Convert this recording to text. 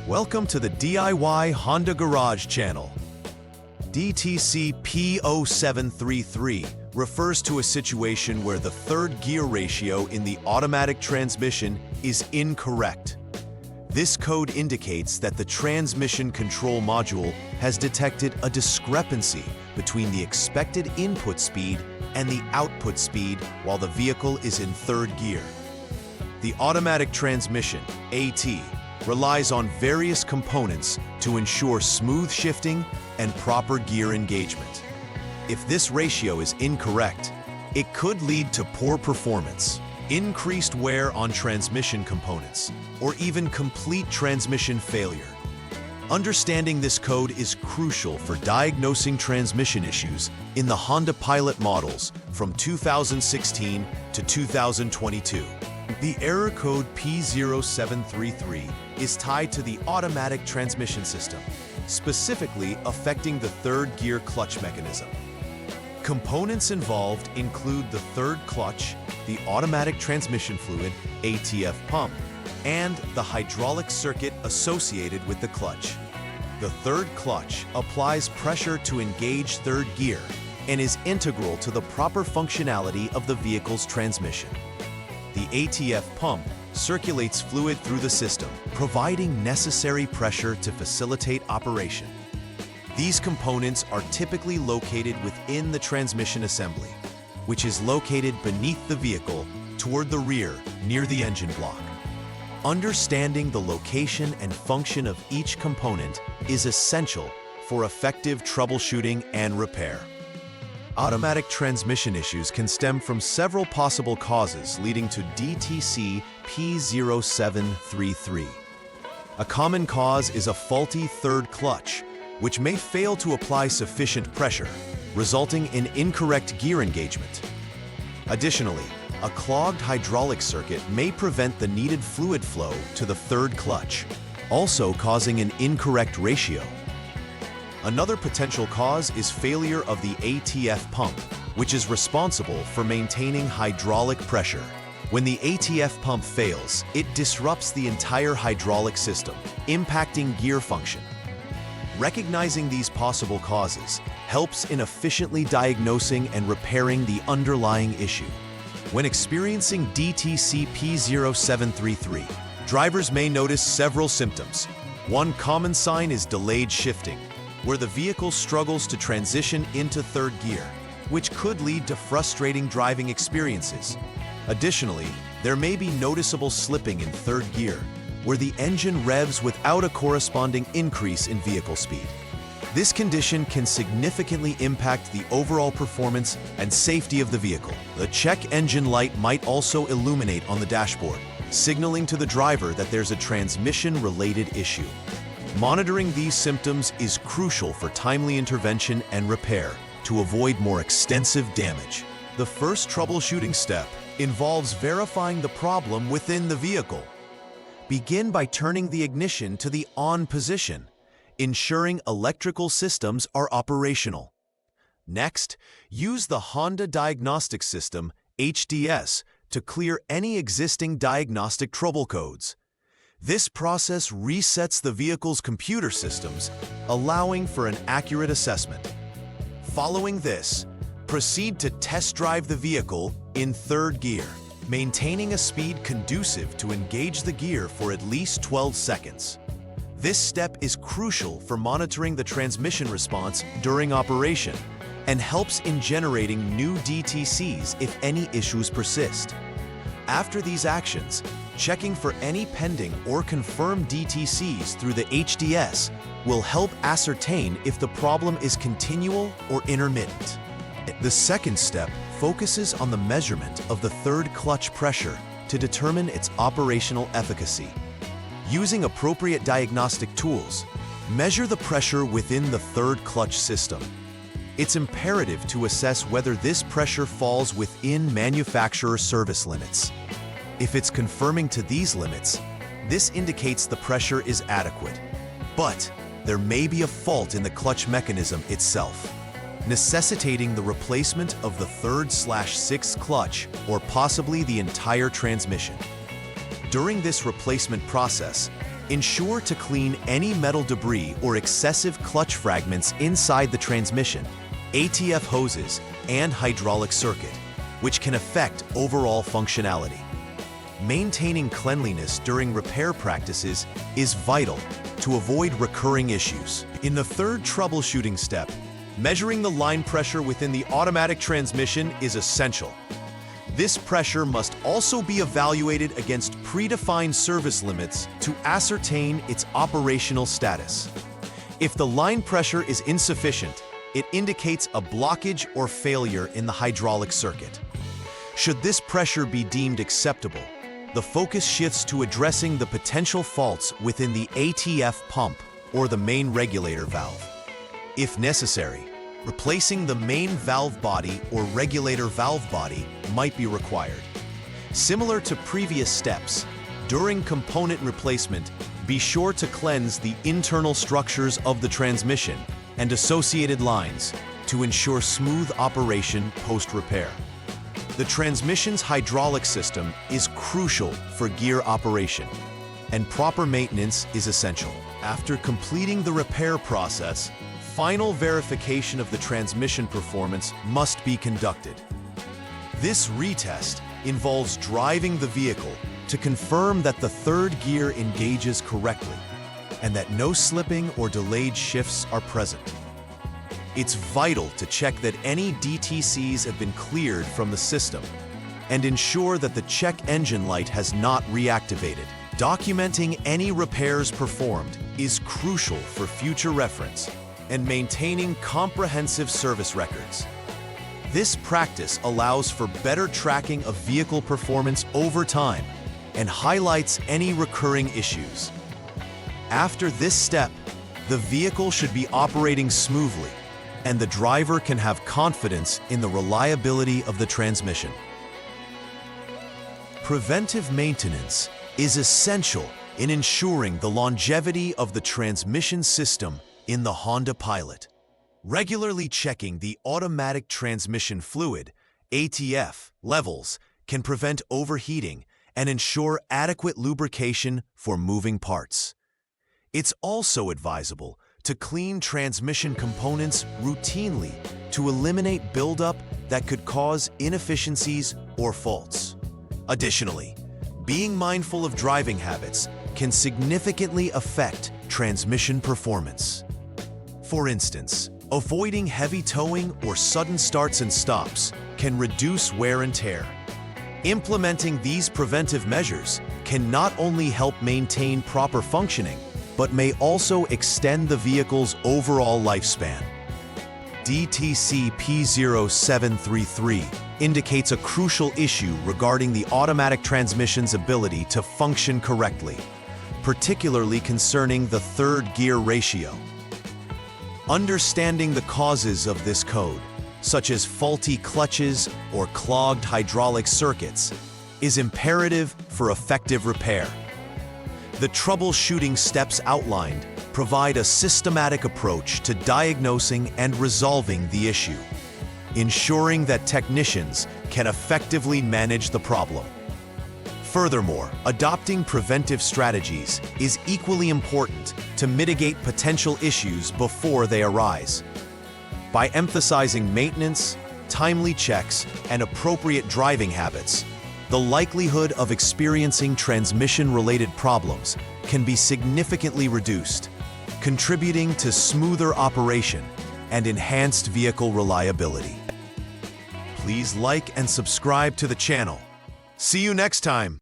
Welcome to the DIY Honda Garage channel. DTC P0733 refers to a situation where the third gear ratio in the automatic transmission is incorrect. This code indicates that the transmission control module has detected a discrepancy between the expected input speed and the output speed while the vehicle is in third gear. The automatic transmission, AT, relies on various components to ensure smooth shifting and proper gear engagement. If this ratio is incorrect, it could lead to poor performance, increased wear on transmission components, or even complete transmission failure. Understanding this code is crucial for diagnosing transmission issues in the Honda Pilot models from 2016 to 2022. The error code P0733 is tied to the automatic transmission system, specifically affecting the third gear clutch mechanism. Components involved include the third clutch, the automatic transmission fluid, ATF pump, and the hydraulic circuit associated with the clutch. The third clutch applies pressure to engage third gear and is integral to the proper functionality of the vehicle's transmission. The ATF pump circulates fluid through the system, providing necessary pressure to facilitate operation. These components are typically located within the transmission assembly, which is located beneath the vehicle toward the rear near the engine block. Understanding the location and function of each component is essential for effective troubleshooting and repair. Automatic transmission issues can stem from several possible causes leading to DTC P0733. A common cause is a faulty third clutch, which may fail to apply sufficient pressure, resulting in incorrect gear engagement. Additionally, a clogged hydraulic circuit may prevent the needed fluid flow to the third clutch, also causing an incorrect ratio. Another potential cause is failure of the ATF pump, which is responsible for maintaining hydraulic pressure. When the ATF pump fails, it disrupts the entire hydraulic system, impacting gear function. Recognizing these possible causes helps in efficiently diagnosing and repairing the underlying issue. When experiencing DTC P0733, drivers may notice several symptoms. One common sign is delayed shifting, where the vehicle struggles to transition into third gear, which could lead to frustrating driving experiences. Additionally, there may be noticeable slipping in third gear, where the engine revs without a corresponding increase in vehicle speed. This condition can significantly impact the overall performance and safety of the vehicle. The check engine light might also illuminate on the dashboard, signaling to the driver that there's a transmission-related issue. Monitoring these symptoms is crucial for timely intervention and repair to avoid more extensive damage. The first troubleshooting step involves verifying the problem within the vehicle. Begin by turning the ignition to the on position, ensuring electrical systems are operational. Next, use the Honda Diagnostic System, HDS, to clear any existing diagnostic trouble codes. This process resets the vehicle's computer systems, allowing for an accurate assessment. Following this, proceed to test drive the vehicle in third gear, maintaining a speed conducive to engage the gear for at least 12 seconds. This step is crucial for monitoring the transmission response during operation and helps in generating new DTCs if any issues persist. After these actions, checking for any pending or confirmed DTCs through the HDS will help ascertain if the problem is continual or intermittent. The second step focuses on the measurement of the third clutch pressure to determine its operational efficacy. Using appropriate diagnostic tools, measure the pressure within the third clutch system. It's imperative to assess whether this pressure falls within manufacturer service limits. If it's confirming to these limits, this indicates the pressure is adequate. But there may be a fault in the clutch mechanism itself, necessitating the replacement of the 3rd/6th clutch or possibly the entire transmission. During this replacement process, Ensure to clean any metal debris or excessive clutch fragments inside the transmission, ATF hoses, and hydraulic circuit, which can affect overall functionality. Maintaining cleanliness during repair practices is vital to avoid recurring issues. In the third troubleshooting step, measuring the line pressure within the automatic transmission is essential. This pressure must also be evaluated against predefined service limits to ascertain its operational status. If the line pressure is insufficient, it indicates a blockage or failure in the hydraulic circuit. Should this pressure be deemed acceptable, the focus shifts to addressing the potential faults within the ATF pump or the main regulator valve. If necessary, replacing the main valve body or regulator valve body might be required. Similar to previous steps, during component replacement, be sure to cleanse the internal structures of the transmission and associated lines to ensure smooth operation post-repair. The transmission's hydraulic system is crucial for gear operation, and proper maintenance is essential. After completing the repair process, final verification of the transmission performance must be conducted. This retest involves driving the vehicle to confirm that the third gear engages correctly and that no slipping or delayed shifts are present. It's vital to check that any DTCs have been cleared from the system and ensure that the check engine light has not reactivated. Documenting any repairs performed is crucial for future reference and maintaining comprehensive service records. This practice allows for better tracking of vehicle performance over time and highlights any recurring issues. After this step, the vehicle should be operating smoothly, and the driver can have confidence in the reliability of the transmission. Preventive maintenance is essential in ensuring the longevity of the transmission system in the Honda Pilot. Regularly checking the automatic transmission fluid, ATF, levels can prevent overheating and ensure adequate lubrication for moving parts. It's also advisable to clean transmission components routinely to eliminate buildup that could cause inefficiencies or faults. Additionally, being mindful of driving habits can significantly affect transmission performance. For instance, avoiding heavy towing or sudden starts and stops can reduce wear and tear. Implementing these preventive measures can not only help maintain proper functioning, but may also extend the vehicle's overall lifespan. DTC P0733 indicates a crucial issue regarding the automatic transmission's ability to function correctly, particularly concerning the third gear ratio. Understanding the causes of this code, such as faulty clutches or clogged hydraulic circuits, is imperative for effective repair. The troubleshooting steps outlined provide a systematic approach to diagnosing and resolving the issue, ensuring that technicians can effectively manage the problem. Furthermore, adopting preventive strategies is equally important to mitigate potential issues before they arise. By emphasizing maintenance, timely checks, and appropriate driving habits, the likelihood of experiencing transmission-related problems can be significantly reduced, contributing to smoother operation and enhanced vehicle reliability. Please like and subscribe to the channel. See you next time.